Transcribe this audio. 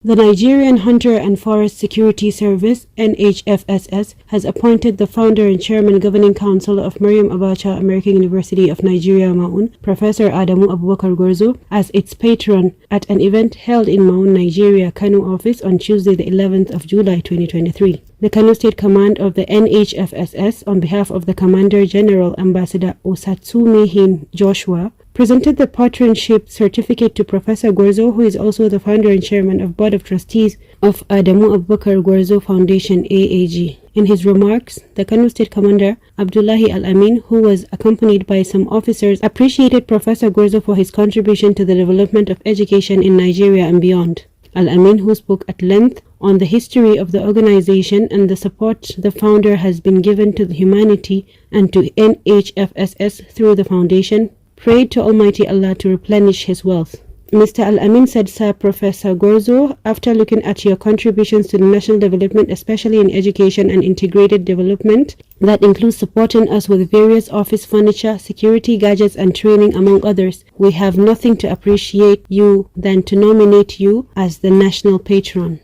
The Nigerian Hunter and Forest Security Service (NHFSS) has appointed the founder and chairman governing council of Maryam Abacha American University of Nigeria MAAUN, Professor Abubakar Gwarzo, as its patron at an event held in MAAUN Nigeria Kano office on Tuesday the 11th of July 2023. The Kano State Command of the NHFSS, on behalf of the Commander General Ambassador Osatsumihin Joshua, presented the patronship certificate to Professor Gwarzo, who is also the founder and chairman of Board of Trustees of Abubakar Gwarzo Foundation AAG. In his remarks, the Kano State Commander, Abdullahi Al-Amin, who was accompanied by some officers, appreciated Professor Gwarzo for his contribution to the development of education in Nigeria and beyond. Al-Amin, who spoke at length on the history of the organization and the support the founder has been given to humanity and to NHFSS through the foundation, prayed to Almighty Allah to replenish his wealth. Mr. Al-Amin said, "Sir Professor Gwarzo, after looking at your contributions to the national development, especially in education and integrated development, that includes supporting us with various office furniture, security gadgets and training among others, we have nothing to appreciate you than to nominate you as the national patron."